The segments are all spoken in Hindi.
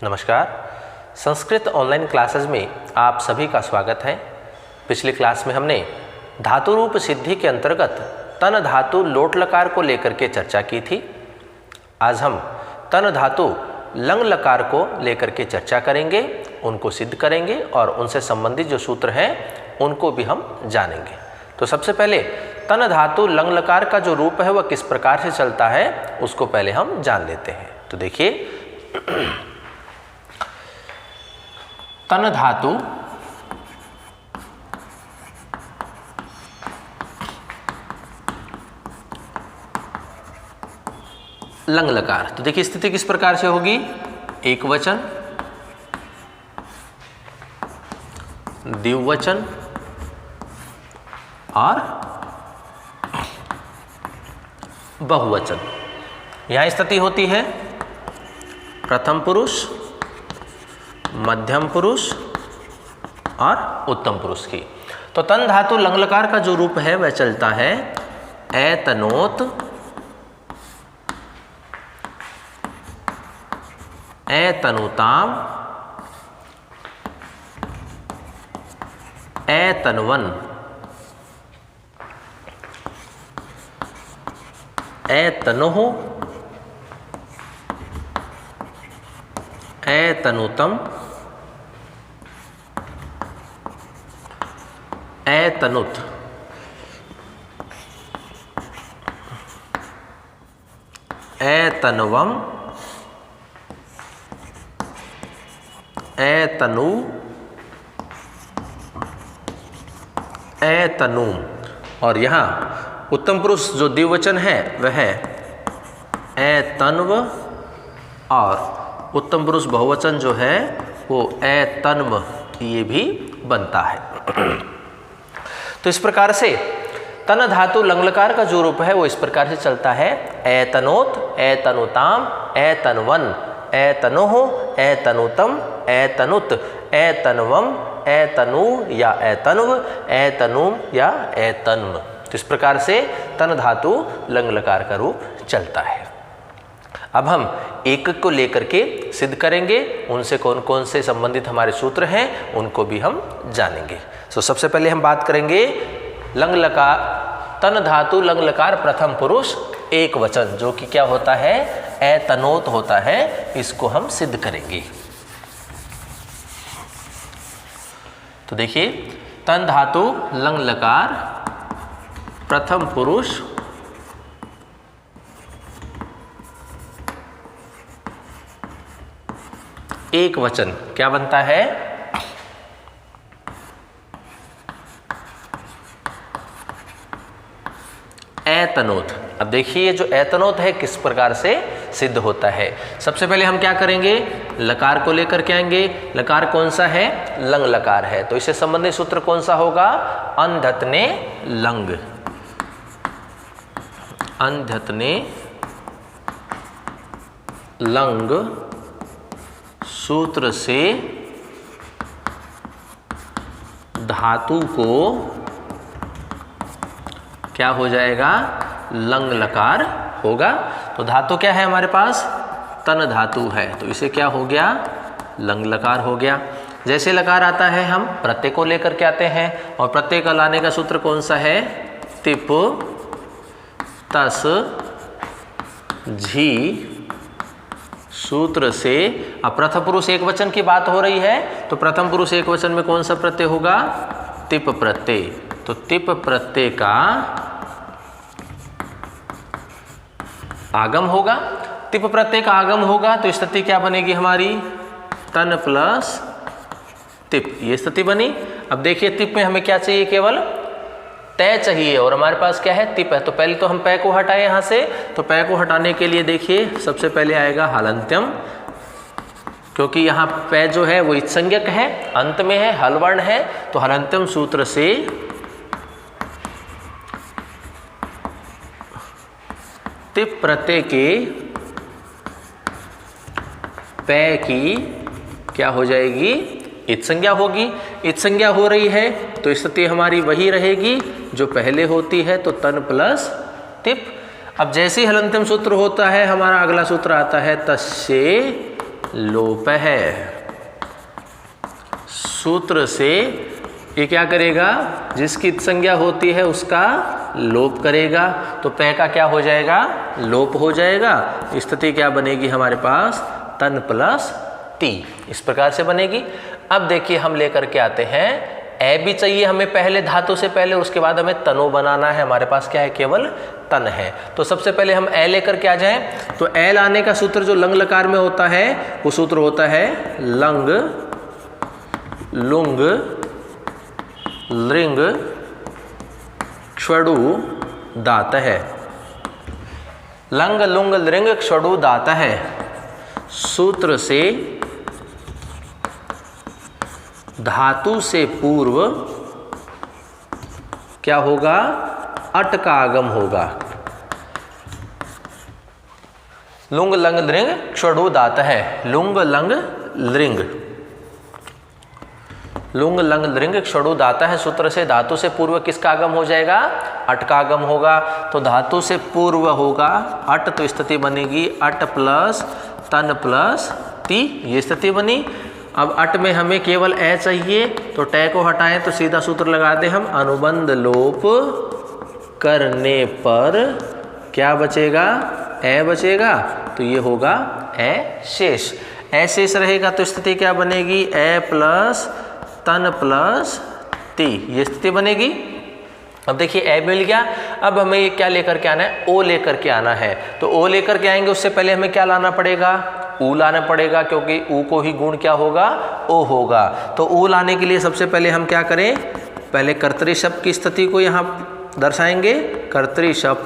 नमस्कार। संस्कृत ऑनलाइन क्लासेस में आप सभी का स्वागत है। पिछली क्लास में हमने धातु रूप सिद्धि के अंतर्गत तन धातु लोट लकार को लेकर के चर्चा की थी। आज हम तन धातु लंग लकार को लेकर के चर्चा करेंगे, उनको सिद्ध करेंगे और उनसे संबंधित जो सूत्र हैं उनको भी हम जानेंगे। तो सबसे पहले तन धातु लंग लकार का जो रूप है वह किस प्रकार से चलता है उसको पहले हम जान लेते हैं। तो देखिए, तन धातु लंग लकार। तो देखिए स्थिति किस प्रकार से होगी, एक वचन, द्विवचन और बहुवचन। यहां स्थिति होती है प्रथम पुरुष, मध्यम पुरुष और उत्तम पुरुष की। तो तन धातु लंग लकार का जो रूप है वह चलता है एतनोत, एतनुताम, एतनवन, एतनुः, एतनुतम, एतनुत, एतनवम, एतनु, एतनुम। और यहाँ उत्तम पुरुष जो द्विवचन है वह है एतन्व और उत्तम पुरुष बहुवचन जो है वो एतन्म, ये भी बनता है। तो इस प्रकार से तन धातु लंग लकार का जो रूप है वो इस प्रकार से चलता है एतनोत, एतनुताम, एतनवन, एतनुः, एतनुतम, एतनुत, एतनवम, एतनु या एतन्व, एतनुम या एतन्व। तो इस प्रकार से तन धातु लंग लकार का रूप चलता है। अब हम एक को लेकर के सिद्ध करेंगे, उनसे कौन कौन से संबंधित हमारे सूत्र हैं उनको भी हम जानेंगे। तो सबसे पहले हम बात करेंगे लंग लकार, तन धातु लंग लकार प्रथम पुरुष एक वचन, जो कि क्या होता है, एतनोत होता है। इसको हम सिद्ध करेंगे। तो देखिए, तन धातु लंग लकार प्रथम पुरुष एक वचन क्या बनता है, एतनोत। अब देखिए जो एतनोत है किस प्रकार से सिद्ध होता है। सबसे पहले हम क्या करेंगे, लकार को लेकर के आएंगे। लकार कौन सा है, लंग लकार है। तो इससे संबंधित सूत्र कौन सा होगा, अंधतने लंग, अंधतने लंग सूत्र से धातु को क्या हो जाएगा, लंग लकार होगा। तो धातु क्या है हमारे पास, तन धातु है, तो इसे क्या हो गया, लंग लकार हो गया। जैसे लकार आता है हम प्रत्यय को लेकर के आते हैं, और प्रत्यय का लाने का सूत्र कौन सा है, तिप तस झी सूत्र से। अब प्रथम पुरुष एक वचन की बात हो रही है, तो प्रथम पुरुष एक वचन में कौन सा प्रत्यय होगा, तिप प्रत्यय। तो तिप प्रत्यय का आगम होगा। तिप प्रत्यय का आगम होगा तो स्थिति क्या बनेगी हमारी, तन प्लस तिप, ये स्थिति बनी। अब देखिए तिप में हमें क्या चाहिए, केवल तय चाहिए, और हमारे पास क्या है, तिप है। तो पहले तो हम पै को हटाए यहाँ से। तो पै को हटाने के लिए देखिए सबसे पहले आएगा हलंत्यम, क्योंकि यहाँ पै जो है वो इत्संज्ञक है, अंत में है, हलवर्ण है। तो हलंत्यम सूत्र से तिप प्रत्यय के पै की क्या हो जाएगी, इत संज्ञा होगी। इत संज्ञा हो रही है तो स्थिति हमारी वही रहेगी जो पहले होती है, तो तन प्लस तिप। अब जैसे ही हलंत्यम सूत्र होता है हमारा अगला सूत्र आता है तस्ये लोप है। सूत्र से ये क्या करेगा, जिसकी संज्ञा होती है उसका लोप करेगा, तो पे का क्या हो जाएगा, लोप हो जाएगा। स्थिति क्या बनेगी हमारे पास, तन प्लस ती, इस प्रकार से बनेगी। अब देखिए हम लेकर के आते हैं ए भी चाहिए हमें पहले धातु से पहले, उसके बाद हमें तनो बनाना है। हमारे पास क्या है, केवल तन है। तो सबसे पहले हम ए लेकर के आ जाएं। तो ए लाने का सूत्र जो लंग लकार में होता है वो सूत्र होता है लंग लुंग लृंग क्षणु दात है। लंग लुंग लृंग क्षणु दात है सूत्र से धातु से पूर्व क्या होगा, अट का आगम होगा। लुंग लंग लृंग क्षणु दात है। लुंग लंग लृंग, लुंग लंग लृंग क्षणु दाता है सूत्र से धातु से पूर्व किसका आगम हो जाएगा, अट का आगम होगा। तो धातु से पूर्व होगा अट, तो स्थिति बनेगी अट प्लस तन प्लस ती, ये स्थिति बनी। अब अट में हमें केवल ए चाहिए, तो टे को हटाएं तो सीधा सूत्र लगा दें हम, अनुबंध लोप करने पर क्या बचेगा, ए बचेगा, तो ये होगा ए शेष। ए शेष रहेगा तो स्थिति क्या बनेगी, ए प्लस तन प्लस ती, ये स्थिति बनेगी। अब देखिए ए मिल गया। अब हमें ये क्या लेकर के आना है, ओ लेकर के आना है। तो ओ लेकर के आएंगे, उससे पहले हमें क्या लाना पड़ेगा, ऊ लाना पड़ेगा, क्योंकि ऊ को ही गुण क्या होगा, ओ होगा। तो ऊ लाने के लिए सबसे पहले हम क्या करें, पहले कर्तृशप की स्थिति को यहाँ दर्शाएंगे। कर्तृशप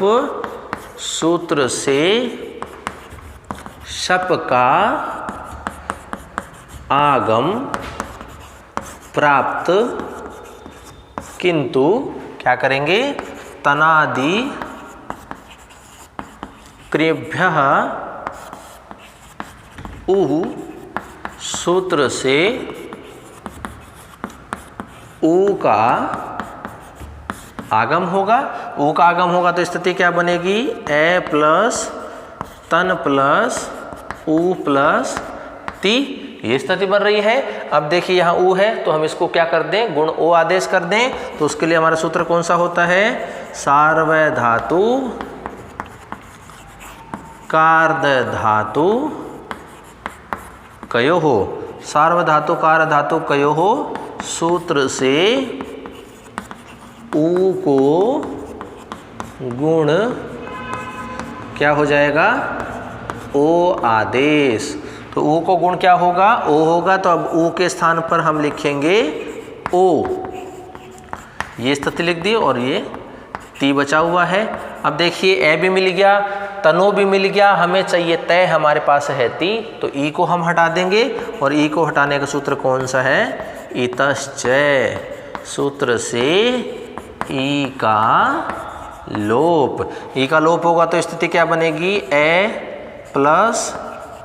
सूत्र से शप का आगम प्राप्त, किंतु क्या करेंगे, तनादि क्रियभ्यः ऊ सूत्र से ऊ का आगम होगा। ऊ का आगम होगा तो स्थिति क्या बनेगी, ए प्लस तन प्लस ऊ प्लस ती, ये स्थिति बन रही है। अब देखिए यहाँ ऊ है तो हम इसको क्या कर दें, गुण ओ आदेश कर दें। तो उसके लिए हमारा सूत्र कौन सा होता है, सार्वधातु कार्द धातु कयो हो। सार्वधातु कार्य धातु कयो हो सूत्र से ऊ को गुण क्या हो जाएगा, ओ आदेश। तो ऊ को गुण क्या होगा, ओ होगा। तो अब ऊ के स्थान पर हम लिखेंगे ओ, ये स्थिति लिख दी और ये ती बचा हुआ है। अब देखिए ए भी मिल गया, तनो भी मिल गया, हमें चाहिए तय, हमारे पास है ती, तो ई को हम हटा देंगे। और ई को हटाने का सूत्र कौन सा है, इतश्चय सूत्र से ई का लोप। ई का लोप होगा तो स्थिति क्या बनेगी, ए प्लस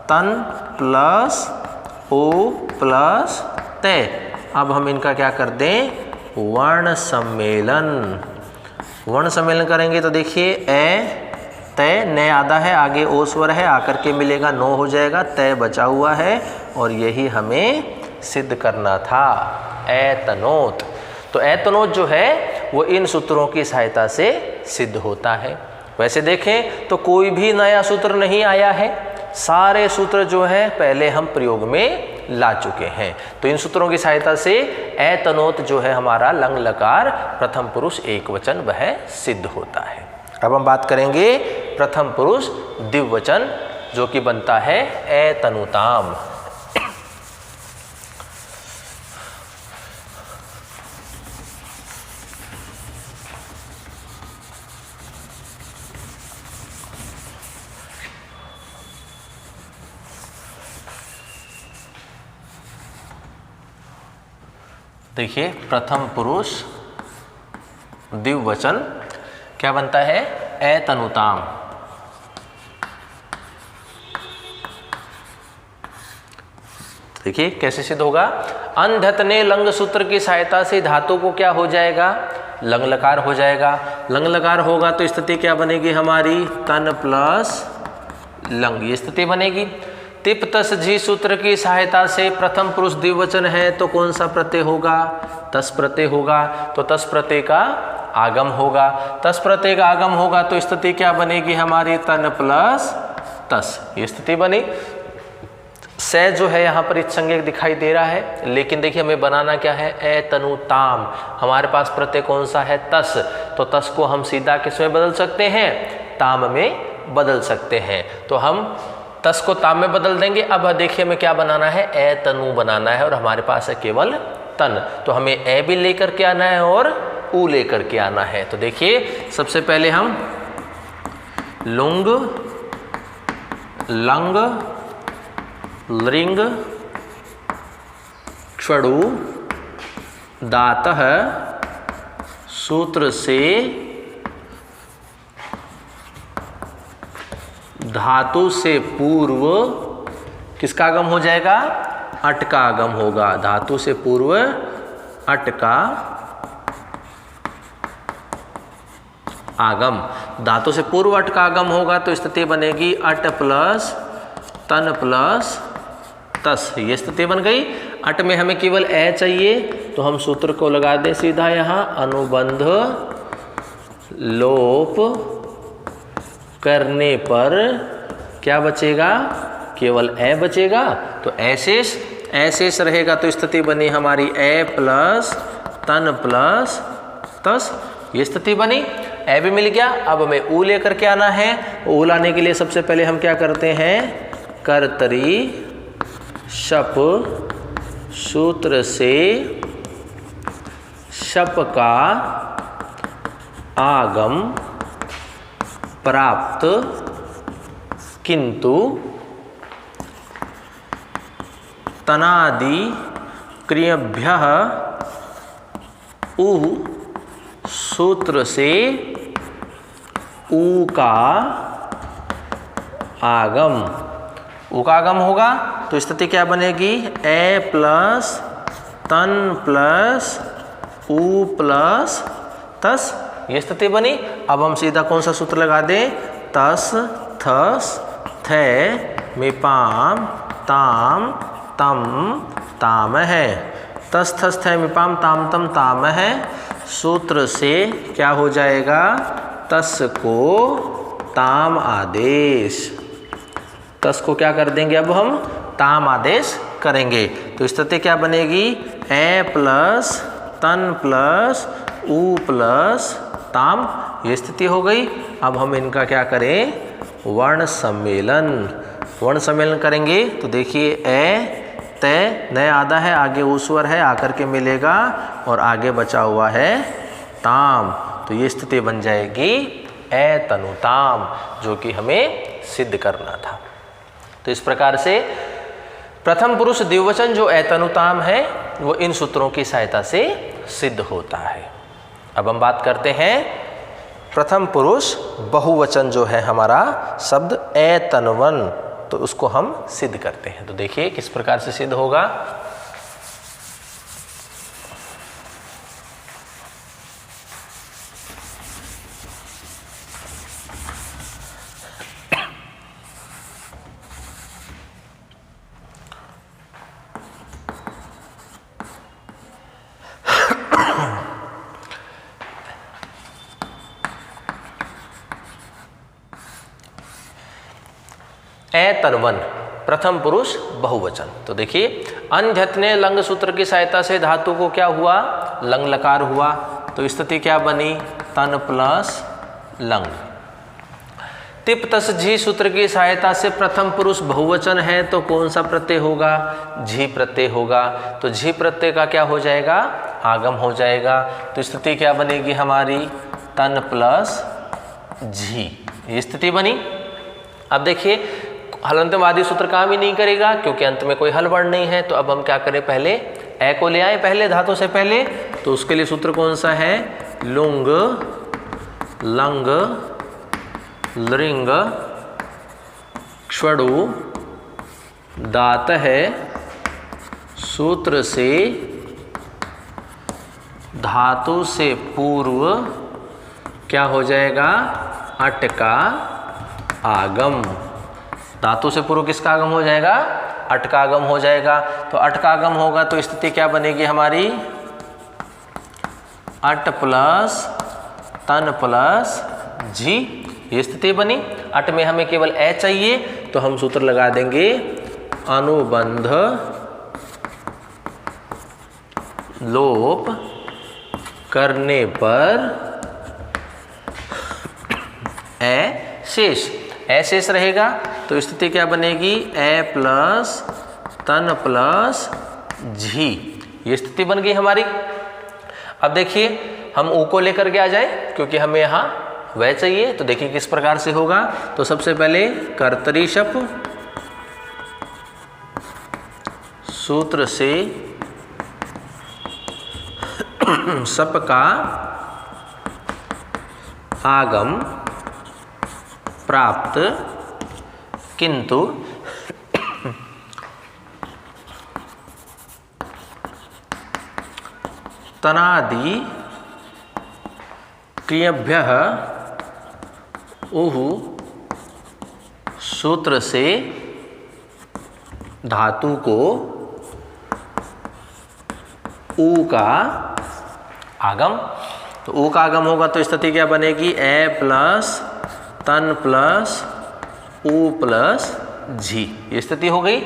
तन प्लस ओ प्लस तय। अब हम इनका क्या कर दें, वर्ण सम्मेलन। वर्ण सम्मेलन करेंगे तो देखिए ए तय न आधा है, आगे ओ स्वर है, आकर के मिलेगा नो हो जाएगा, तय बचा हुआ है। और यही हमें सिद्ध करना था, एतनोत। तो एतनोत जो है वो इन सूत्रों की सहायता से सिद्ध होता है। वैसे देखें तो कोई भी नया सूत्र नहीं आया है, सारे सूत्र जो है पहले हम प्रयोग में ला चुके हैं। तो इन सूत्रों की सहायता से एतनोत जो है हमारा लंग लकार प्रथम पुरुष एक वचन वह सिद्ध होता है। अब हम बात करेंगे प्रथम पुरुष द्विवचन जो कि बनता है एतनुताम। देखिए प्रथम पुरुष द्विवचन क्या बनता है, एतनुताम। देखिए कैसे सिद्ध होगा, अंधतने लंग सूत्र की सहायता से धातु को क्या हो जाएगा, लंग लकार हो जाएगा। लंग लकार होगा तो स्थिति क्या बनेगी हमारी, तन प्लस लंग, ये स्थिति बनेगी। तिप तस झी सूत्र की सहायता से प्रथम पुरुष द्विवचन है तो कौन सा प्रत्यय होगा? तस प्रत्यय होगा। तो तस प्रत्यय का आगम होगा। तस प्रत्यय का आगम होगा तो स्थिति क्या बनेगी हमारी? तन प्लस तस, ये स्थिति बनी। से जो है यहाँ पर इत्संज्ञक दिखाई दे रहा है, लेकिन देखिए हमें बनाना क्या है? ए तनु ताम। हमारे पास प्रत्यय कौन सा है? तस। तो तस को हम सीधा किस में बदल सकते हैं? ताम में बदल सकते हैं। तो हम तस को ताम में बदल देंगे। अब देखिए हमें क्या बनाना है? ए तनु बनाना है और हमारे पास है केवल तन। तो हमें ए भी लेकर के आना है और ऊ लेकर के आना है। तो देखिए सबसे पहले हम लुंग, लंग, लृंग, क्षणु, दातः सूत्र से धातु से पूर्व किसका आगम हो जाएगा? अट का आगम होगा। धातु से पूर्व अट का आगम। धातु से पूर्व अट का आगम होगा तो स्थिति बनेगी अट प्लस तन प्लस तस, ये स्थिति बन गई। अट में हमें केवल ए चाहिए तो हम सूत्र को लगा दें सीधा यहाँ। अनुबंध लोप करने पर क्या बचेगा? केवल ए बचेगा। तो ऐसे रहेगा तो स्थिति बनी हमारी ए प्लस तन प्लस तस, ये स्थिति बनी। ए भी मिल गया। अब हमें ऊ लेकर के आना है। ऊ लाने के लिए सबसे पहले हम क्या करते हैं? कर्तरी शप सूत्र से शप का आगम प्राप्त, किंतु तनादि क्रियभ्यः ऊ सूत्र से ऊ का आगम। ऊ का आगम होगा तो स्थिति क्या बनेगी? ए प्लस तन प्लस ऊ प्लस तस, ये स्थिति बनी। अब हम सीधा कौन सा सूत्र लगा दें? तस थस थे मिपाम ताम तम ताम है। तस थस थे मिपाम ताम तम ताम है। सूत्र से क्या हो जाएगा? तस को ताम आदेश। तस को क्या कर देंगे? अब हम ताम आदेश करेंगे तो स्थिति क्या बनेगी? ए प्लस तन प्लस ऊ प्लस ताम, ये स्थिति हो गई। अब हम इनका क्या करें? वर्ण सम्मेलन। वर्ण सम्मेलन करेंगे तो देखिए ए तय नया आधा है, आगे ऊ स्वर है, आकर के मिलेगा और आगे बचा हुआ है ताम। तो ये स्थिति बन जाएगी ए तनु ताम, जो कि हमें सिद्ध करना था। तो इस प्रकार से प्रथम पुरुष द्विवचन जो एतनुताम है वो इन सूत्रों की सहायता से सिद्ध होता है। अब हम बात करते हैं प्रथम पुरुष बहुवचन जो है हमारा शब्द एतनवन, तो उसको हम सिद्ध करते हैं। तो देखिए किस प्रकार से सिद्ध होगा। एतनवन प्रथम पुरुष बहुवचन। तो देखिए अन्ध्यतने लंग सूत्र की सहायता से धातु को क्या हुआ? लंग लकार हुआ। तो स्थिति क्या बनी? तन प्लस लंग। तिप तस झी सूत्र की सहायता से प्रथम पुरुष बहुवचन है तो कौन सा प्रत्यय होगा? झी प्रत्यय होगा। तो झी प्रत्यय का क्या हो जाएगा? आगम हो जाएगा। तो स्थिति क्या बनेगी हमारी? तन प्लस झी, ये स्थिति बनी। अब देखिए हलंतवादी सूत्र काम ही नहीं करेगा क्योंकि अंत में कोई हल वर्ण नहीं है। तो अब हम क्या करें? पहले ए को ले आए पहले धातु से पहले। तो उसके लिए सूत्र कौन सा है? लुंग लंग लृंग क्षणु दात है सूत्र से धातु से पूर्व क्या हो जाएगा? अट का आगम। धातु से पूर्व किसका आगम हो जाएगा? अट का आगम हो जाएगा। तो अट का आगम होगा तो स्थिति क्या बनेगी हमारी? अट प्लस तन प्लस झी, ये स्थिति बनी। अट में हमें केवल ए चाहिए तो हम सूत्र लगा देंगे अनुबंध लोप करने पर ए शेष, ए शेष रहेगा तो स्थिति क्या बनेगी? ए प्लस तन प्लस झी, ये स्थिति बन गई हमारी। अब देखिए हम ऊ को लेकर के आ जाए क्योंकि हमें यहाँ वह चाहिए। तो देखिए किस प्रकार से होगा। तो सबसे पहले कर्तरी शप सूत्र से सप का आगम प्राप्त, किंतु तनादि क्रियभ्यः उहु सूत्र से धातु को ऊ का आगम। तो ऊ का आगम होगा तो स्थिति क्या बनेगी? ए प्लस तन प्लस ऊ प्लस झी, ये स्थिति हो गई।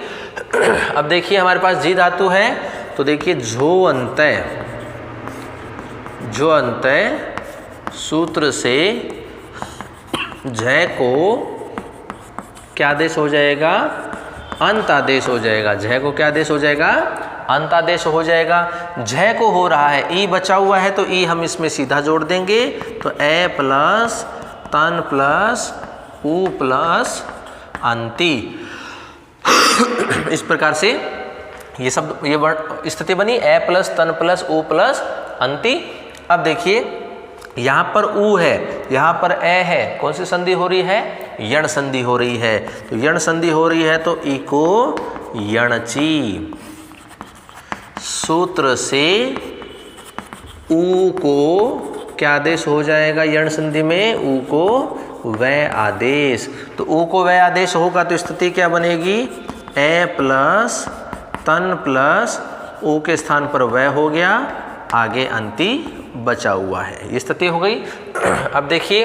अब देखिए हमारे पास जी धातु है तो देखिए झो अंतय सूत्र से झ को क्या आदेश हो जाएगा? अंत आदेश हो जाएगा। झ को क्या आदेश हो जाएगा? अंत आदेश हो जाएगा। झ को हो रहा है, ई बचा हुआ है तो ई हम इसमें सीधा जोड़ देंगे। तो ए प्लस तन प्लस ऊ प्लस अंति, इस प्रकार से ये सब ये स्थिति बनी। ए प्लस तन प्लस ऊ प्लस अंति। अब देखिए यहाँ पर ऊ है, यहाँ पर ए है, कौन सी संधि हो रही है? यण संधि हो रही है। तो यण संधि हो रही है तो ई को यणची सूत्र से ऊ को क्या आदेश हो जाएगा? यण संधि में ऊ को वै आदेश। तो ऊ को वै आदेश होगा तो स्थिति क्या बनेगी? ए प्लस तन प्लस ऊ के स्थान पर वै हो गया, आगे अंति बचा हुआ है, ये स्थिति हो गई। अब देखिए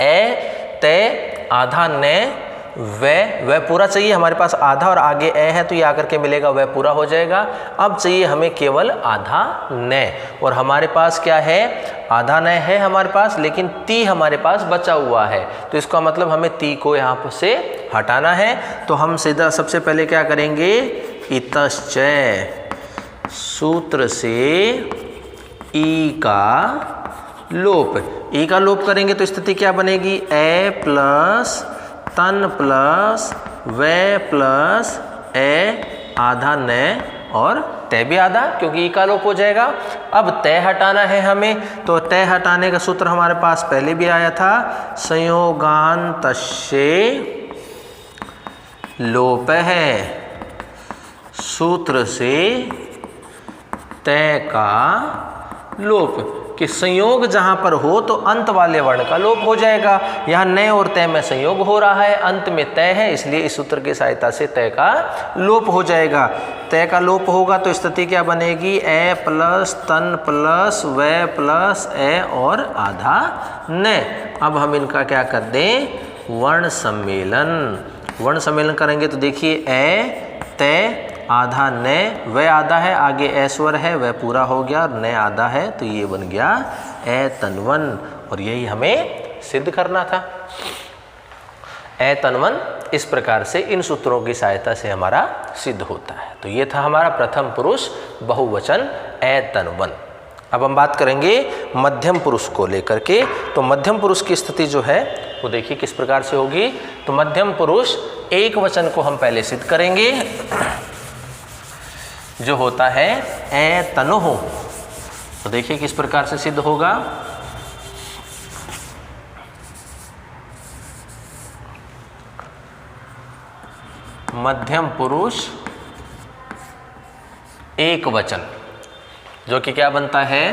ए तय आधा ने वह पूरा चाहिए हमारे पास, आधा और आगे ए है तो ये आकर के मिलेगा वह पूरा हो जाएगा। अब चाहिए हमें केवल आधा न, और हमारे पास क्या है? आधा न है हमारे पास, लेकिन ती हमारे पास बचा हुआ है। तो इसका मतलब हमें ती को यहाँ से हटाना है। तो हम सीधा सबसे पहले क्या करेंगे? इतश्चय सूत्र से ई का लोप, ई का लोप करेंगे तो स्थिति क्या बनेगी? ए प्लस तन प्लस वे प्लस ए आधा न और तय भी आधा, क्योंकि ई का लोप हो जाएगा। अब तय हटाना है हमें, तो तय हटाने का सूत्र हमारे पास पहले भी आया था, संयोगान्तस्य लोप है सूत्र से तय का लोप, कि संयोग जहां पर हो तो अंत वाले वर्ण का लोप हो जाएगा। यहाँ नए और तय में संयोग हो रहा है, अंत में तय है, इसलिए इस सूत्र की सहायता से तय का लोप हो जाएगा। तय का लोप होगा तो स्थिति क्या बनेगी? ए प्लस तन प्लस वे प्लस ए और आधा न। अब हम इनका क्या कर दें? वर्ण सम्मेलन। वर्ण सम्मेलन करेंगे तो देखिए ए तय आधा न, वह आधा है, आगे ए स्वर है, वह पूरा हो गया, और न आधा है तो ये बन गया ए तनवन। और यही हमें सिद्ध करना था, ए तनवन। इस प्रकार से इन सूत्रों की सहायता से हमारा सिद्ध होता है। तो ये था हमारा प्रथम पुरुष बहुवचन ए तनवन। अब हम बात करेंगे मध्यम पुरुष को लेकर के। तो मध्यम पुरुष की स्थिति जो है वो देखिए किस प्रकार से होगी। तो मध्यम पुरुष एक वचन को हम पहले सिद्ध करेंगे, जो होता है ए तनुः। तो देखिए किस प्रकार से सिद्ध होगा। मध्यम पुरुष एक वचन, जो कि क्या बनता है?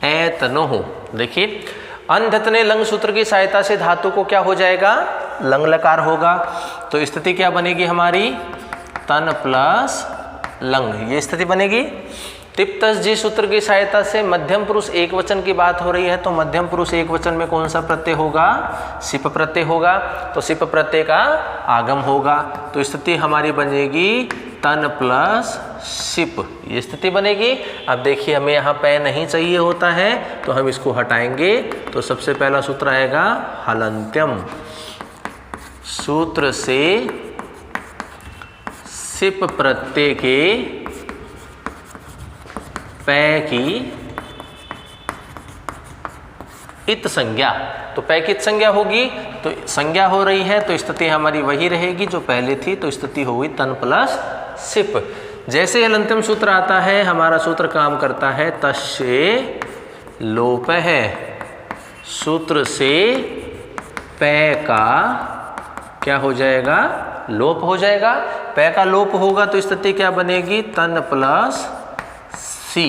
ए तनुः। देखिए अनधतने लंग सूत्र की सहायता से धातु को क्या हो जाएगा, लंग लकार होगा। तो स्थिति क्या बनेगी हमारी, तन प्लस लंग, ये स्थिति बनेगी। तिप्तस जी सूत्र की सहायता से मध्यम पुरुष एक वचन की बात हो रही है, तो मध्यम पुरुष एक वचन में कौन सा प्रत्यय होगा, सिप प्रत्यय होगा, तो सिप प्रत्यय का आगम होगा। तो स्थिति हमारी बनेगी तन प्लस सिप, ये स्थिति बनेगी। अब देखिए हमें यहाँ पै नहीं चाहिए होता है, तो हम इसको हटाएंगे। तो सबसे पहला सूत्र आएगा हलंत्यम, सूत्र से सिप प्रत्यय के पै की इत संज्ञा, तो पै की इत संज्ञा होगी, तो संज्ञा हो रही है, तो स्थिति हमारी वही रहेगी जो पहले थी, तो स्थिति होगी तन प्लस सिप। जैसे हलंत्यम सूत्र आता है, हमारा सूत्र काम करता है तस्य लोप है, सूत्र से पै का क्या हो जाएगा, लोप हो जाएगा। पै का लोप होगा तो स्थिति क्या बनेगी, तन प्लस सी,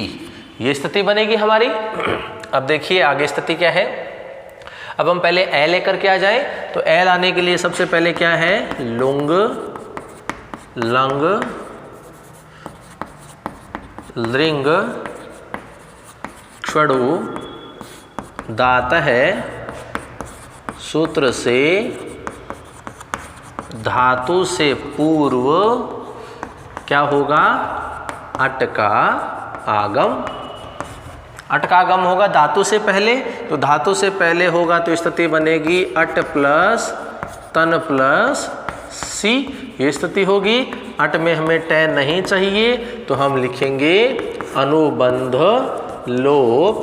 ये स्थिति बनेगी हमारी। अब देखिए आगे स्थिति क्या है। अब हम पहले ए लेकर के आ जाए, तो ए लाने के लिए सबसे पहले क्या है, लुंग लंग लिंग क्षणु दात है, सूत्र से धातु से पूर्व क्या होगा, अट का आगम, अट का आगम होगा धातु से पहले, तो धातु से पहले होगा तो स्थिति बनेगी अट प्लस तन प्लस सी, ये स्थिति होगी। अट में हमें टै नहीं चाहिए, तो हम लिखेंगे अनुबंध लोप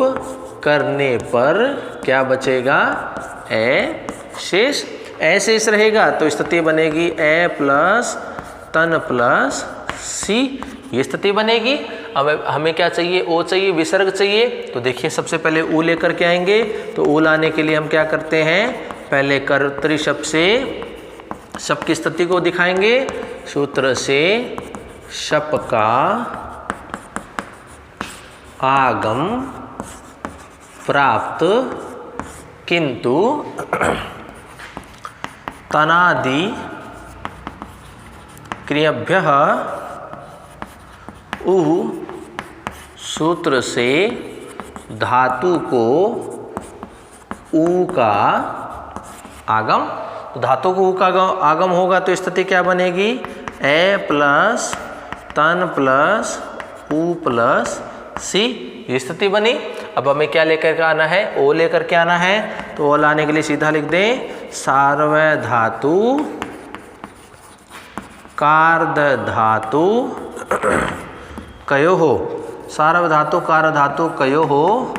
करने पर क्या बचेगा, ए शेष, ए शेष रहेगा, तो स्थिति बनेगी ए प्लस तन प्लस सी, ये स्थिति बनेगी। अब हमें क्या चाहिए, ओ चाहिए, विसर्ग चाहिए। तो देखिए सबसे पहले ऊ लेकर के आएंगे, तो ऊ लाने के लिए हम क्या करते हैं, पहले कर्तरी शब्द से शब्द की स्थिति को दिखाएंगे, सूत्र से शप का आगम प्राप्त किंतु तनादि क्रियाभ्यः उ सूत्र से धातु को ऊ का आगम, तो धातु को ऊ का आगम होगा तो स्थिति क्या बनेगी, ए प्लस तन प्लस ऊ प्लस सी, ये स्थिति बनी। अब हमें क्या लेकर के आना है, ओ लेकर के आना है, तो ओ लाने के लिए सीधा लिख दें सार्वधातु कार्द धातु कयो हो, सार्वधातु कार्य धातु कयो हो,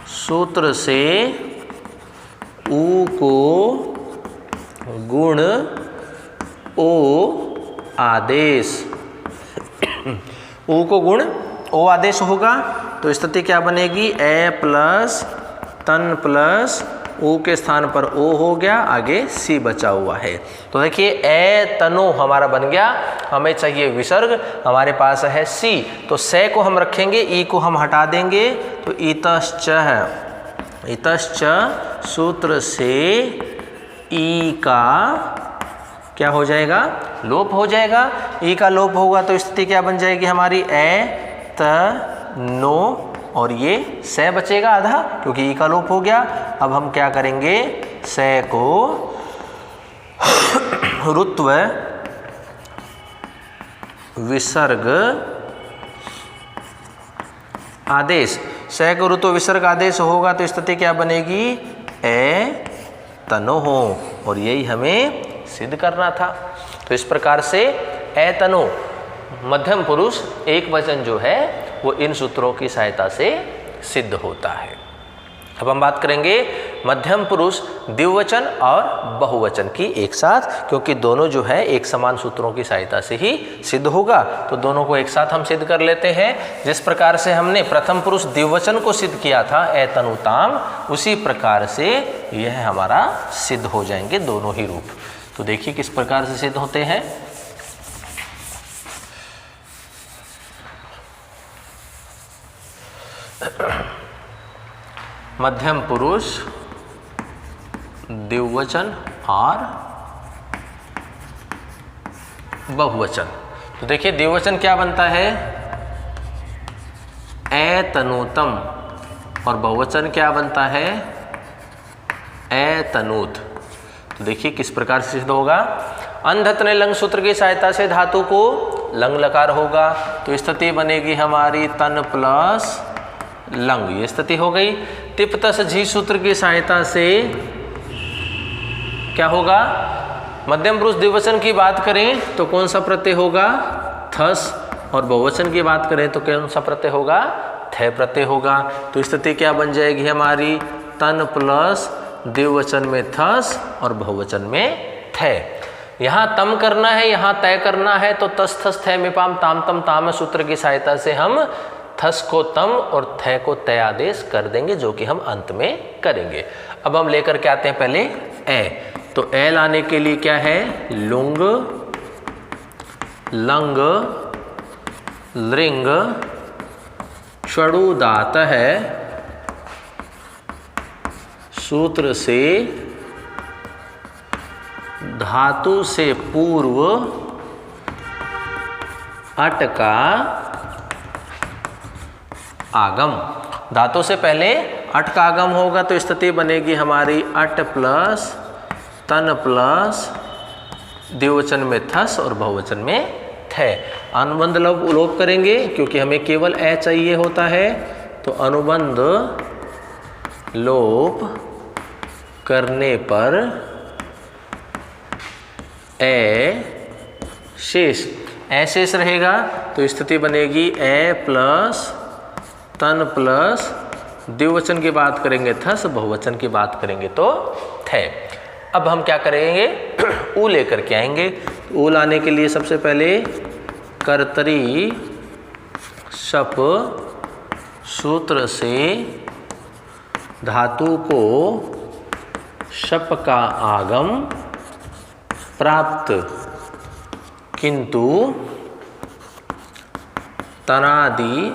सूत्र से ऊ को गुण ओ आदेश, ऊ को गुण ओ आदेश होगा, तो स्थिति क्या बनेगी, ए प्लस तन प्लस ऊ के स्थान पर ओ हो गया, आगे सी बचा हुआ है। तो देखिए ए तनो हमारा बन गया, हमें चाहिए विसर्ग, हमारे पास है सी, तो से को हम रखेंगे, ई को हम हटा देंगे, तो इतश्च है, इतश्च सूत्र से ई का क्या हो जाएगा, लोप हो जाएगा। ई का लोप होगा तो स्थिति क्या बन जाएगी हमारी, ए त नो, और ये से बचेगा आधा, क्योंकि ई का लोप हो गया। अब हम क्या करेंगे, से को रुत्व विसर्ग आदेश, से को रुत्व विसर्ग आदेश होगा तो स्थिति क्या बनेगी, ए तनो हो, और यही हमें सिद्ध करना था। तो इस प्रकार से ए तनो मध्यम पुरुष एक वचन जो है वो इन सूत्रों की सहायता से सिद्ध होता है। अब हम बात करेंगे मध्यम पुरुष द्विवचन और बहुवचन की एक साथ, क्योंकि दोनों जो है एक समान सूत्रों की सहायता से ही सिद्ध होगा, तो दोनों को एक साथ हम सिद्ध कर लेते हैं। जिस प्रकार से हमने प्रथम पुरुष द्विवचन को सिद्ध किया था ए तनुताम, उसी प्रकार से यह हमारा सिद्ध हो जाएंगे दोनों ही रूप। तो देखिए किस प्रकार से सिद्ध होते हैं। मध्यम पुरुष द्विवचन और बहुवचन। तो देखिए द्विवचन क्या बनता है, एतनूतम, और बहुवचन क्या बनता है, एतनूत। तो देखिए किस प्रकार से सिद्ध होगा। अंधत ने लंग सूत्र की सहायता से धातु को लंग लकार होगा, तो स्थिति बनेगी हमारी तन प्लस लंग, ये स्थिति हो गई। तिप तस झी सूत्र की सहायता से क्या होगा, मध्यम पुरुष द्विवचन की बात करें तो कौन सा प्रत्यय होगा, थस, और बहुवचन की बात करें तो कौन सा प्रत्यय होगा, थे प्रत्यय होगा। तो स्थिति क्या बन जाएगी हमारी, तन प्लस द्विवचन में थस और बहुवचन में थे। यहाँ तम करना है, यहाँ तय करना है, तो तस थस थे में पाम ताम तम ताम सूत्र की सहायता से हम थस को तम और थे को तय आदेश कर देंगे, जो कि हम अंत में करेंगे। अब हम लेकर के आते हैं पहले ए। तो ए लाने के लिए क्या है, लुंग, लंग, लृंग, षडुदात है, सूत्र से धातु से पूर्व अट का आगम। धातु से पहले अट का आगम होगा तो स्थिति बनेगी हमारी अट प्लस तन प्लस द्विवचन में थस और बहुवचन में थे। अनुबंध लोप करेंगे क्योंकि हमें केवल ए चाहिए होता है, तो अनुबंध लोप करने पर ए शेष, ए शेष रहेगा, तो स्थिति बनेगी ए प्लस तन प्लस द्विवचन की बात करेंगे थस, बहुवचन की बात करेंगे तो थे। अब हम क्या करेंगे, ऊ लेकर के आएंगे। ऊ लाने के लिए सबसे पहले कर्तरी शप सूत्र से धातु को शप का आगम प्राप्त, किंतु तनादि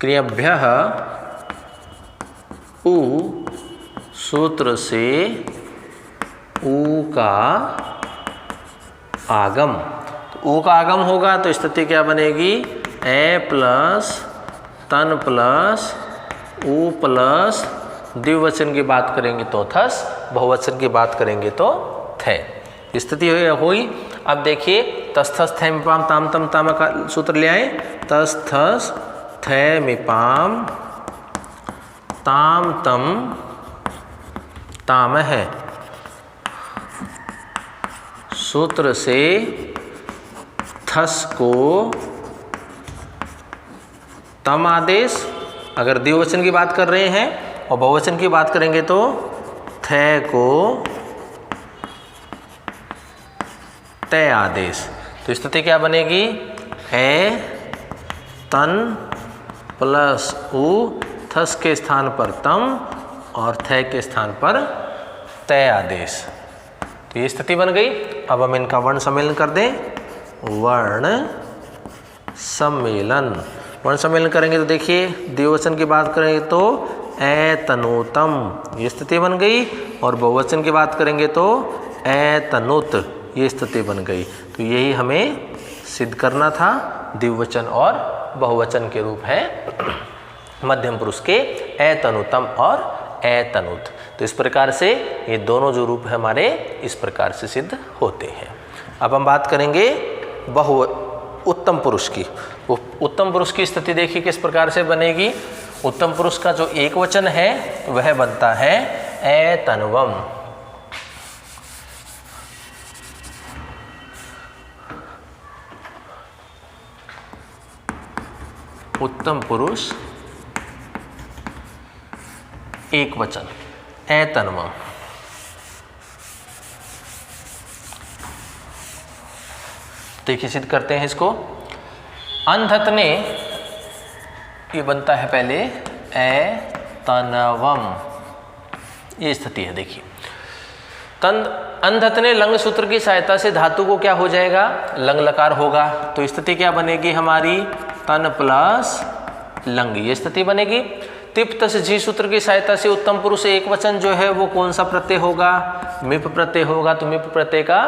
क्रियाभ्यः ऊ सूत्र से ऊ का आगम। तो ऊ का आगम होगा तो स्थिति क्या बनेगी, ए प्लस तन प्लस ऊ प्लस द्विवचन की बात करेंगे तो थस, बहुवचन की बात करेंगे तो थे। स्थिति हुई। अब देखिए तस थस थे मिपाम ताम तम ताम का सूत्र ले आए। तस थस थे मिपाम ताम तम ताम है, सूत्र से थस को तम आदेश, अगर द्विवचन की बात कर रहे हैं, और बहुवचन की बात करेंगे तो थे को तय आदेश। तो स्थिति क्या बनेगी, ए तन प्लस ऊ, थस के स्थान पर तम और थे के स्थान पर तय आदेश। तो ये स्थिति बन गई। अब हम इनका वर्ण सम्मेलन कर दें। वर्ण सम्मेलन, वर्ण सम्मेलन करेंगे तो देखिए द्विवचन की बात करेंगे तो एतनूतम, ये स्थिति बन गई, और बहुवचन की बात करेंगे तो एतनुत, ये स्थिति बन गई। तो यही हमें सिद्ध करना था। द्विवचन और बहुवचन के रूप है मध्यम पुरुष के एतनुतम और एतनुत। तो इस प्रकार से ये दोनों जो रूप है हमारे इस प्रकार से सिद्ध होते हैं। अब हम बात करेंगे उत्तम पुरुष की। उत्तम पुरुष की स्थिति देखिए किस प्रकार से बनेगी। उत्तम पुरुष का जो एक वचन है वह बनता है एतन्वम। उत्तम पुरुष एक वचन एतन्वम। देखिए सिद्ध करते हैं इसको। अंधत ने, ये बनता है पहले एतन्वम, ये स्थिति है। देखिए अंधत ने लंग सूत्र की सहायता से धातु को क्या हो जाएगा, लंग लकार होगा। तो स्थिति क्या बनेगी हमारी, तन प्लस लंग, ये स्थिति बनेगी। तिप तस जी सूत्र की सहायता से उत्तम पुरुष एक वचन जो है वो कौन सा प्रत्यय होगा? मिप प्रत्यय होगा। तो मिप प्रत्यय का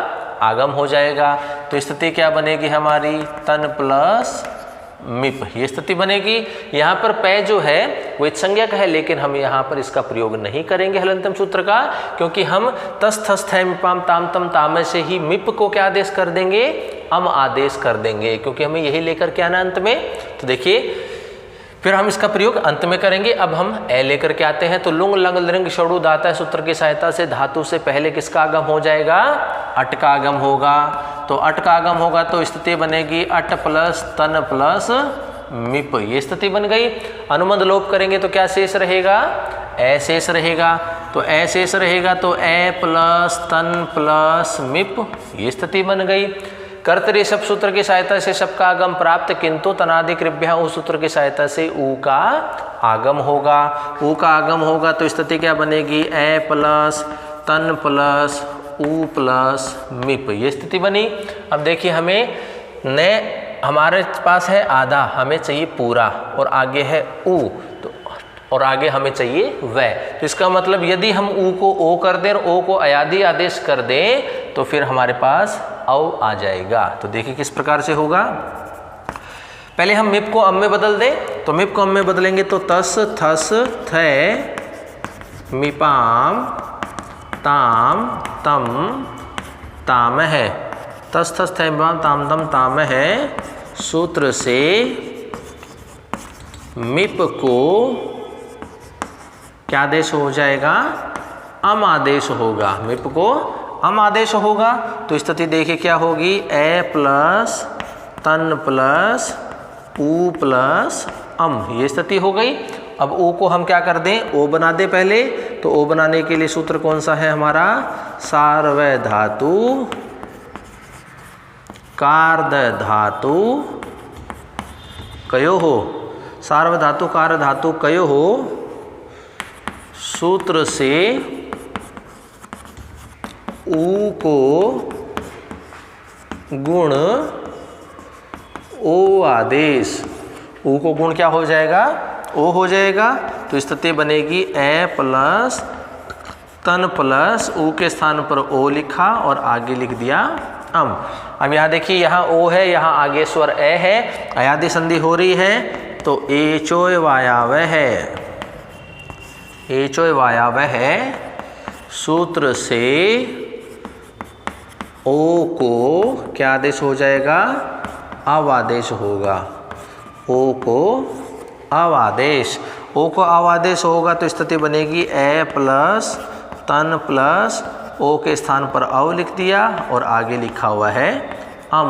आगम हो जाएगा। तो स्थिति क्या बनेगी हमारी? तन प्लस मिप, ये स्थिति बनेगी। यहाँ पर पै जो है वो संज्ञक है, लेकिन हम यहाँ पर इसका प्रयोग नहीं करेंगे हलंतम सूत्र का, क्योंकि हम तस थस थ मिपाम ताम तम ताम से ही मिप को क्या आदेश कर देंगे? अम आदेश कर देंगे, क्योंकि हमें यही लेकर के आना अंत में। तो देखिए फिर हम इसका प्रयोग अंत में करेंगे। अब हम ए लेकर के आते हैं। तो लुंग लंग लिंग षडू दाता सूत्र की सहायता से धातु से पहले किसका आगम हो जाएगा? अट का आगम होगा। तो अट का आगम होगा तो स्थिति बनेगी अट प्लस तन प्लस मिप, ये स्थिति बन गई। अनुबंध लोप करेंगे तो क्या शेष रहेगा? ए शेष रहेगा। तो ए शेष रहेगा तो ए प्लस तन प्लस मिप, ये स्थिति बन गई। कर्तरी शब्द सूत्र की सहायता से शब्द का आगम प्राप्त, किंतु तनादि कृभ्या उ सूत्र की सहायता से ऊ का आगम होगा। ऊ का आगम होगा तो स्थिति क्या बनेगी? ए प्लस तन प्लस ऊ प्लस मिप, ये स्थिति बनी। अब देखिए हमें न हमारे पास है आधा, हमें चाहिए पूरा, और आगे है ऊ तो और आगे हमें चाहिए वह। तो इसका मतलब यदि हम ऊ को ओ कर दें और ओ को अयादि आदेश कर दें तो फिर हमारे पास औ आ जाएगा। तो देखिए किस प्रकार से होगा। पहले हम मिप को अम में बदल दें। तो मिप को अम में बदलेंगे तो तस थस थ मिपाम ताम तम ताम है। तस थस थ मिपाम ताम तम ताम है सूत्र से मिप को क्या आदेश हो जाएगा? अम आदेश होगा। मिप को अम आदेश होगा तो स्थिति देखिए क्या होगी? ए प्लस तन प्लस ऊ प्लस अम, ये स्थिति हो गई। अब ओ को हम क्या कर दें? ओ बना दें पहले। तो ओ बनाने के लिए सूत्र कौन सा है हमारा? सार्व धातु कार्द धातु कयो हो, सार्व धातु कार्य धातु कयो हो सूत्र से ऊ को गुण ओ आदेश, ऊ को गुण क्या हो जाएगा? ओ हो जाएगा। तो स्थिति बनेगी ए प्लस तन प्लस ऊ के स्थान पर ओ लिखा और आगे लिख दिया अम। अब यहाँ देखिए यहाँ ओ है, यहाँ आगे स्वर ए है, अयादि संधि हो रही है तो एचोय वायावह है, एचोय वायावह है सूत्र से ओ को क्या आदेश हो जाएगा? अवादेश होगा। ओ को अवादेश, ओ को अवादेश होगा तो स्थिति बनेगी ए प्लस तन प्लस ओ के स्थान पर औ लिख दिया और आगे लिखा हुआ है अम।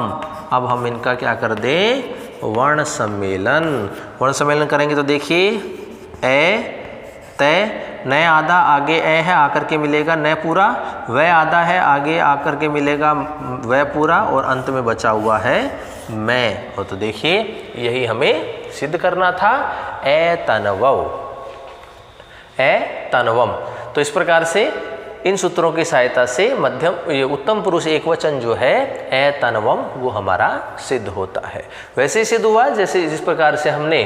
अब हम इनका क्या कर दें? वर्ण सम्मेलन। वर्ण सम्मेलन करेंगे तो देखिए ए तय, नए आधा आगे ए है आकर के मिलेगा न पूरा, वह आधा है आगे आकर के मिलेगा वह पूरा, और अंत में बचा हुआ है मैं। और तो देखिए यही हमें सिद्ध करना था, ए तनवम, ए तनवम। तो इस प्रकार से इन सूत्रों की सहायता से मध्यम ये उत्तम पुरुष एक वचन जो है ए तनवम वो हमारा सिद्ध होता है। वैसे ही सिद्ध हुआ जैसे जिस प्रकार से हमने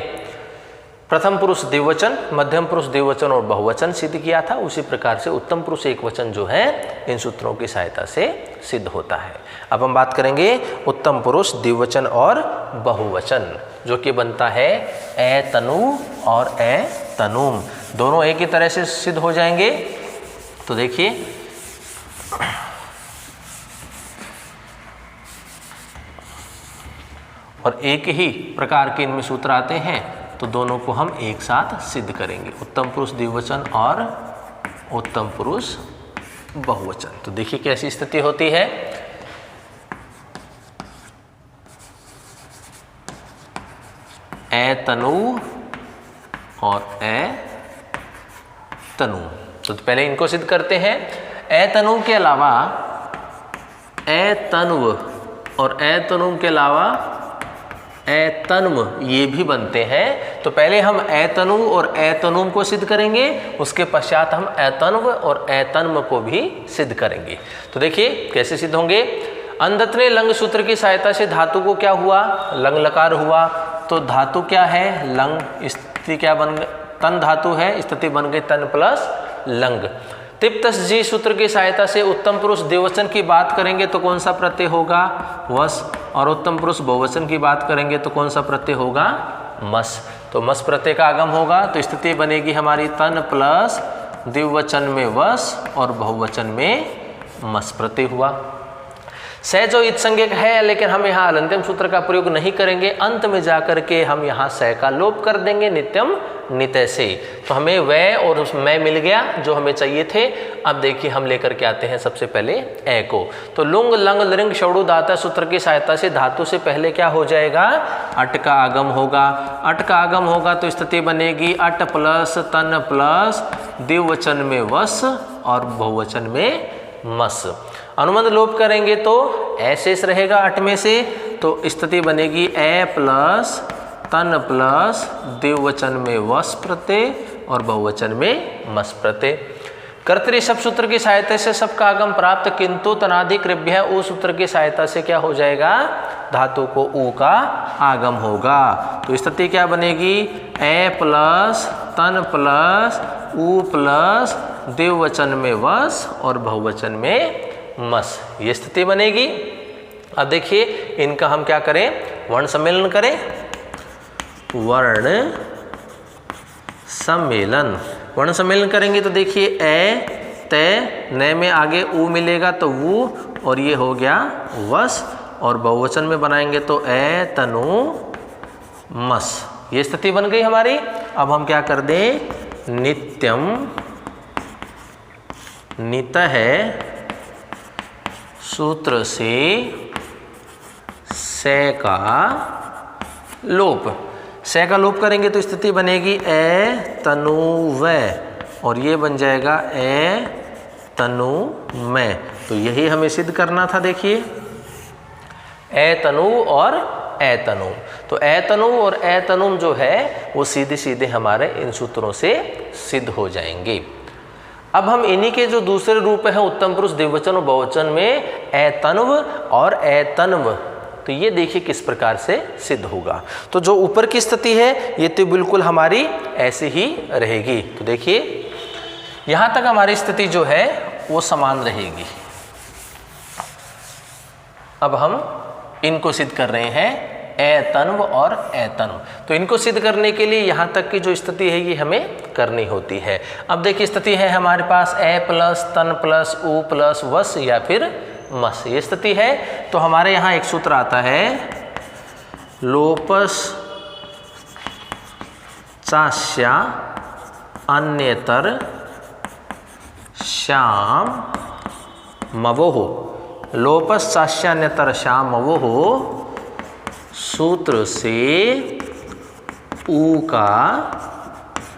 प्रथम पुरुष द्विवचन, मध्यम पुरुष द्विवचन और बहुवचन सिद्ध किया था, उसी प्रकार से उत्तम पुरुष एक वचन जो है इन सूत्रों की सहायता से सिद्ध होता है। अब हम बात करेंगे उत्तम पुरुष द्विवचन और बहुवचन, जो कि बनता है ए तनु और ए तनुम, दोनों एक ही तरह से सिद्ध हो जाएंगे। तो देखिए और एक ही प्रकार के इनमें सूत्र आते हैं तो दोनों को हम एक साथ सिद्ध करेंगे, उत्तम पुरुष द्विवचन और उत्तम पुरुष बहुवचन। तो देखिए कैसी स्थिति होती है। ए तनु और ए तनु, तो पहले इनको सिद्ध करते हैं। ए तनु के अलावा ए तन्व और ए तनु के अलावा ए तन्म ये भी बनते हैं। तो पहले हम ए तनु और ए तनुम को सिद्ध करेंगे, उसके पश्चात हम ए तन्व और ए तन्म को भी सिद्ध करेंगे। तो देखिए कैसे सिद्ध होंगे। अंधत्ने लंग सूत्र की सहायता से धातु को क्या हुआ? लंग लकार हुआ। तो धातु क्या है? लंग। स्थिति क्या बन तन धातु है, स्थिति बन गई तन प्लस लंग। तिप्तस जी सूत्र की सहायता से उत्तम पुरुष द्विवचन की बात करेंगे तो कौन सा प्रत्यय होगा? वस। और उत्तम पुरुष बहुवचन की बात करेंगे तो कौन सा प्रत्यय होगा? मस। तो मस प्रत्यय का आगम होगा तो स्थिति बनेगी हमारी तन प्लस द्विवचन में वस और बहुवचन में मस प्रत्यय हुआ। स जो इत्संज्ञक है, लेकिन हम यहाँ अलंत्यम सूत्र का प्रयोग नहीं करेंगे, अंत में जाकर के हम यहाँ स का लोप कर देंगे नित्यम नित्य से। तो हमें वह और उस मैं मिल गया जो हमें चाहिए थे। अब देखिए हम लेकर के आते हैं सबसे पहले ए को। तो लुंग लंग लृंग षौडु दाता सूत्र की सहायता से धातु से पहले क्या हो जाएगा? अट का आगम होगा। अट का आगम होगा तो स्थिति बनेगी अट प्लस तन प्लस द्विवचन में वस और बहुवचन में मस। अनुबंध लोप करेंगे तो ए शेष रहेगा अट में से, तो स्थिति बनेगी ए प्लस तन प्लस द्विवचन में वस प्रत्यय और बहुवचन में मस प्रत्यय। कर्तरी शब्द सूत्र की सहायता से सब का आगम प्राप्त, किंतु तनाधिकृभ्य उ सूत्र की सहायता से क्या हो जाएगा? धातु को उ का आगम होगा। तो स्थिति क्या बनेगी? ए प्लस तन प्लस उ प्लस द्विवचन में वस और बहुवचन में मस, ये स्थिति बनेगी। अब देखिए इनका हम क्या करें? वर्ण सम्मेलन करें। वर्ण सम्मेलन, वर्ण सम्मेलन करेंगे तो देखिए ए ते न में आगे उ मिलेगा तो वो, और ये हो गया वस, और बहुवचन में बनाएंगे तो ए तनु मस, ये स्थिति बन गई हमारी। अब हम क्या कर दें? नित्यम नित है सूत्र से से का लोप। से का लोप करेंगे तो स्थिति बनेगी ए तनु व, और ये बन जाएगा ए तनु में। तो यही हमें सिद्ध करना था। देखिए ए तनु और ए तनु, तो ए तनु और ए तनुम जो है वो सीधे सीधे हमारे इन सूत्रों से सिद्ध हो जाएंगे। अब हम इन्हीं के जो दूसरे रूप है उत्तम पुरुष द्विवचन और बहुवचन में ए तन्व और ए तन्व, तो ये देखिए किस प्रकार से सिद्ध होगा। तो जो ऊपर की स्थिति है ये तो बिल्कुल हमारी ऐसी ही रहेगी। तो देखिए यहाँ तक हमारी स्थिति जो है वो समान रहेगी। अब हम इनको सिद्ध कर रहे हैं ए तन्व और ए तन्व। तो इनको सिद्ध करने के लिए यहाँ तक की जो स्थिति है ये हमें करनी होती है। अब देखिए स्थिति है हमारे पास ए प्लस तन प्लस उ प्लस वस या फिर मस, ये स्थिति है। तो हमारे यहाँ एक सूत्र आता है लोपस चास्या अन्यतर श्याम मवोह। लोपस चास्यान्यतर श्याम मवोह सूत्र से उ का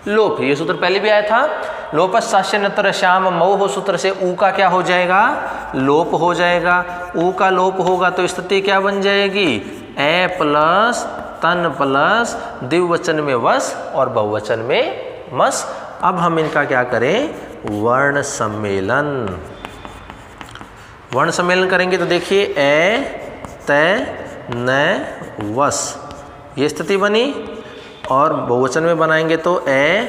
लोप, ये सूत्र पहले भी आया था। लोपस चास्यान्यतर श्याम मवोह सूत्र से उ का क्या हो जाएगा? लोप हो जाएगा। उ का लोप होगा तो स्थिति क्या बन जाएगी? ए प्लस तन प्लस द्विवचन में वस और बहुवचन में मस। अब हम इनका क्या करें? वर्ण सम्मेलन। वर्ण सम्मेलन करेंगे तो देखिए ए ते न वस, ये स्थिति बनी, और बहुवचन में बनाएंगे तो ए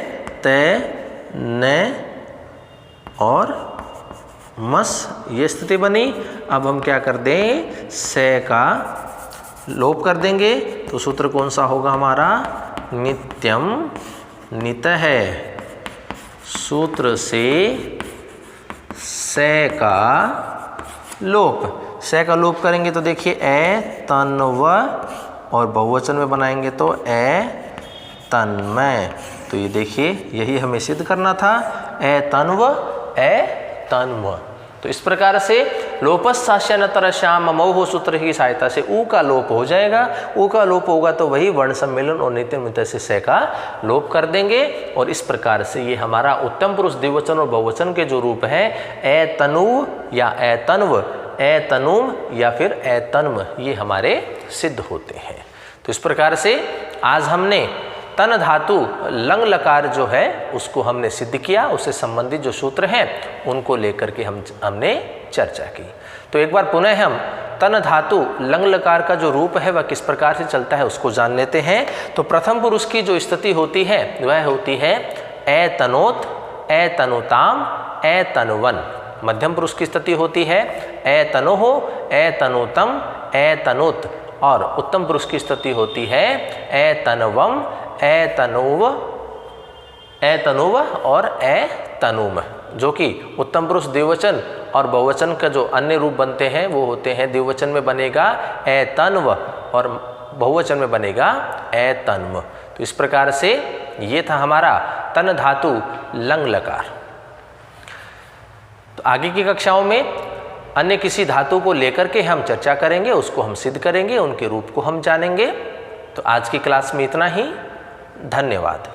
ते न और मस, ये स्थिति बनी। अब हम क्या कर दें? से का लोप कर देंगे तो सूत्र कौन सा होगा हमारा? नित्यम नित है सूत्र से का लोप। से का लोप करेंगे तो देखिए ए तन्व, और बहुवचन में बनाएंगे तो ए तन्मय। तो ये देखिए यही हमें सिद्ध करना था, ए तन्व ए तन्व। तो इस प्रकार से लोपस चास्यान्यतर श्याम मवोह सूत्र की सहायता से उ का लोप हो जाएगा। उ का लोप होगा तो वही वर्ण सम्मेलन और नित्य नित्य से का लोप कर देंगे, और इस प्रकार से ये हमारा उत्तम पुरुष द्विवचन और बहुवचन के जो रूप है ए तनु या ए तन्व, ए तनुम या फिर ए तन्म, ये हमारे सिद्ध होते हैं। तो इस प्रकार से आज हमने तन धातु लंग लकार जो है उसको हमने सिद्ध किया, उससे संबंधित जो सूत्र हैं उनको लेकर के हमने चर्चा की। तो एक बार पुनः हम तन धातु लंग लकार का जो रूप है वह किस प्रकार से चलता है उसको जान लेते हैं। तो प्रथम पुरुष की जो स्थिति होती है वह होती है ए तनोत, ए तनुताम, ए तनुवन। मध्यम पुरुष की स्थिति होती है ए तनोहो, ए तनुतम, ए तनुत। और उत्तम पुरुष की स्थिति होती है ए तनवम, ए तनुव, ए तनुव और ए तनुम। जो कि उत्तम पुरुष द्विवचन और बहुवचन का जो अन्य रूप बनते हैं वो होते हैं, द्विवचन में बनेगा ए तन्व और बहुवचन में बनेगा ए तन्व। तो इस प्रकार से ये था हमारा तन धातु लंग लकार। तो आगे की कक्षाओं में अन्य किसी धातु को लेकर के हम चर्चा करेंगे, उसको हम सिद्ध करेंगे, उनके रूप को हम जानेंगे। तो आज की क्लास में इतना ही। धन्यवाद।